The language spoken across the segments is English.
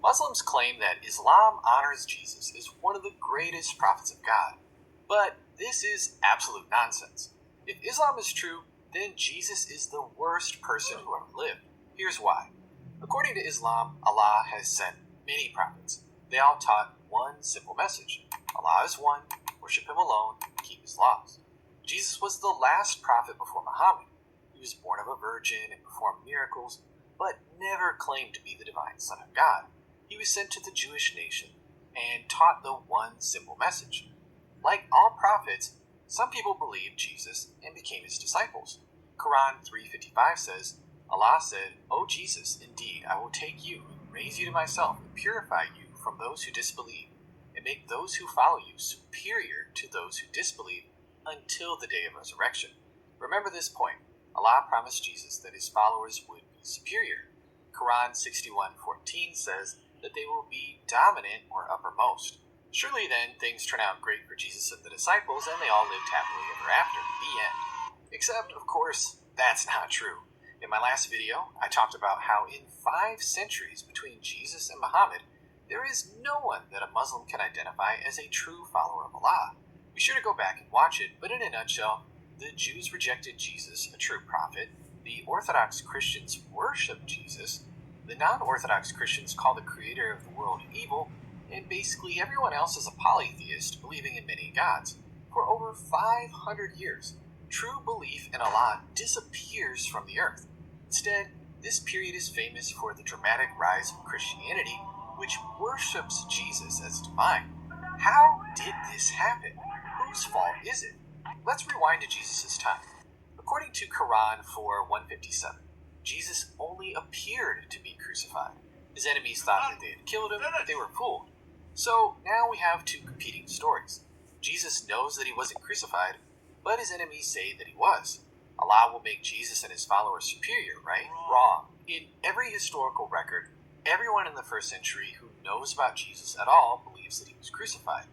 Muslims claim that Islam honors Jesus as one of the greatest prophets of God. But this is absolute nonsense. If Islam is true, then Jesus is the worst person who ever lived. Here's why. According to Islam, Allah has sent many prophets. They all taught one simple message. Allah is one, worship Him alone, keep His laws. Jesus was the last prophet before Muhammad. He was born of a virgin and performed miracles, but never claimed to be the divine Son of God. He was sent to the Jewish nation and taught the one simple message. Like all prophets, some people believed Jesus and became His disciples. Quran 3:55 says, Allah said, O Jesus, indeed I will take you and raise you to myself and purify you from those who disbelieve and make those who follow you superior to those who disbelieve until the day of resurrection. Remember this point. Allah promised Jesus that His followers would be superior. Quran 61:14 says that they will be dominant or uppermost. Surely then things turn out great for Jesus and the disciples, and they all lived happily ever after. The end. Except, of course, that's not true. In my last video, I talked about how in 5 centuries between Jesus and Muhammad, there is no one that a Muslim can identify as a true follower of Allah. Be sure to go back and watch it, but in a nutshell, the Jews rejected Jesus, a true prophet. The Orthodox Christians worship Jesus. The non-Orthodox Christians call the creator of the world evil, and basically everyone else is a polytheist, believing in many gods. For over 500 years, true belief in Allah disappears from the earth. Instead, this period is famous for the dramatic rise of Christianity, which worships Jesus as divine. How did this happen? Whose fault is it? Let's rewind to Jesus' time. According to Quran 4:157, Jesus only appeared to be crucified. His enemies thought that they had killed Him, but they were fooled. So now we have 2 competing stories. Jesus knows that He wasn't crucified, but His enemies say that He was. Allah will make Jesus and His followers superior, right? Wrong. In every historical record, everyone in the 1st century who knows about Jesus at all believes that He was crucified.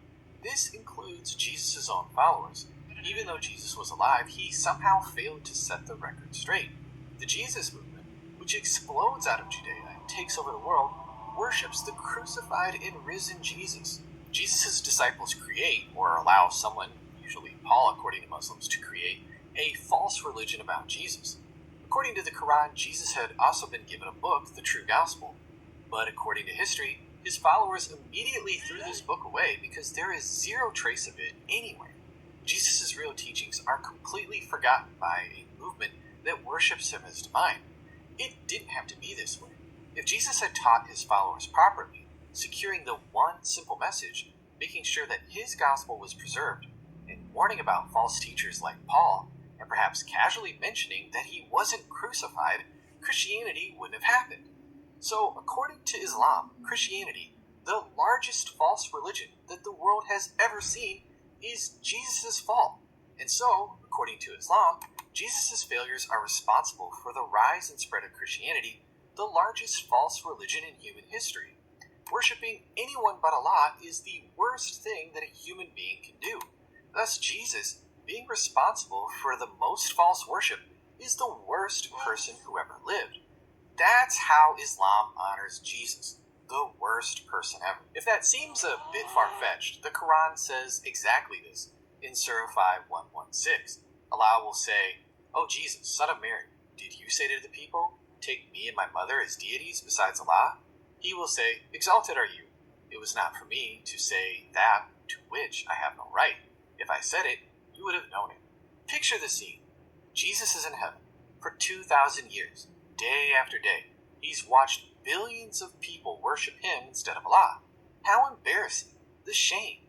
This includes Jesus' own followers. Even though Jesus was alive, He somehow failed to set the record straight. The Jesus movement, which explodes out of Judea and takes over the world, worships the crucified and risen Jesus. Jesus' disciples create, or allow someone, usually Paul according to Muslims, to create a false religion about Jesus. According to the Quran, Jesus had also been given a book, the true gospel. But according to history, His followers immediately threw this book away because there is zero trace of it anywhere. Jesus' real teachings are completely forgotten by a movement that worships Him as divine. It didn't have to be this way. If Jesus had taught His followers properly, securing the one simple message, making sure that His gospel was preserved, and warning about false teachers like Paul, and perhaps casually mentioning that He wasn't crucified, Christianity wouldn't have happened. So, according to Islam, Christianity, the largest false religion that the world has ever seen, is Jesus' fault. And so, according to Islam, Jesus' failures are responsible for the rise and spread of Christianity, the largest false religion in human history. Worshipping anyone but Allah is the worst thing that a human being can do. Thus, Jesus, being responsible for the most false worship, is the worst person who ever lived. That's how Islam honors Jesus, the worst person ever. If that seems a bit far-fetched, the Quran says exactly this in Surah 5:116. Allah will say, O Jesus, son of Mary, did you say to the people, take me and my mother as deities besides Allah? He will say, exalted are you. It was not for me to say that to which I have no right. If I said it, you would have known it. Picture the scene. Jesus is in heaven for 2,000 years, day after day. He's watched billions of people worship Him instead of Allah. How embarrassing. The shame.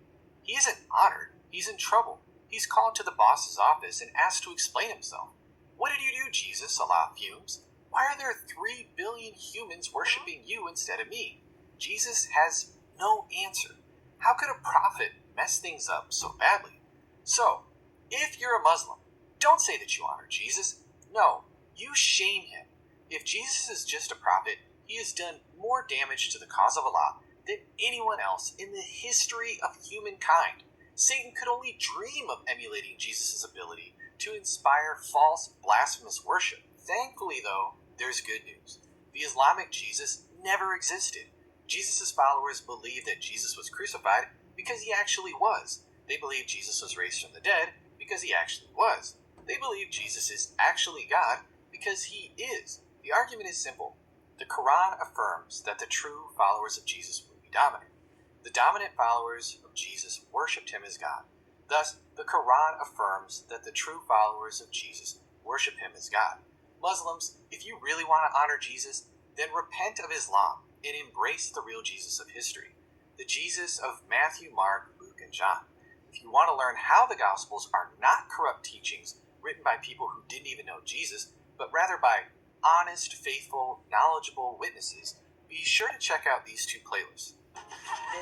He isn't honored. He's in trouble. He's called to the boss's office and asked to explain himself. What did you do, Jesus? Allah fumes. Why are there 3 billion humans worshiping you instead of me? Jesus has no answer. How could a prophet mess things up so badly? So, if you're a Muslim, don't say that you honor Jesus. No, you shame Him. If Jesus is just a prophet, He has done more damage to the cause of Allah than anyone else in the history of humankind. Satan could only dream of emulating Jesus' ability to inspire false, blasphemous worship. Thankfully, though, there's good news. The Islamic Jesus never existed. Jesus' followers believe that Jesus was crucified because he actually was. They believe Jesus was raised from the dead because he actually was. They believe Jesus is actually God because he is. The argument is simple. The Quran affirms that the true followers of Jesus will be dominant. The dominant followers of Jesus worshipped him as God. Thus, the Quran affirms that the true followers of Jesus worship him as God. Muslims, if you really want to honor Jesus, then repent of Islam and embrace the real Jesus of history, the Jesus of Matthew, Mark, Luke, and John. If you want to learn how the Gospels are not corrupt teachings written by people who didn't even know Jesus, but rather by honest, faithful, knowledgeable witnesses, be sure to check out these two playlists.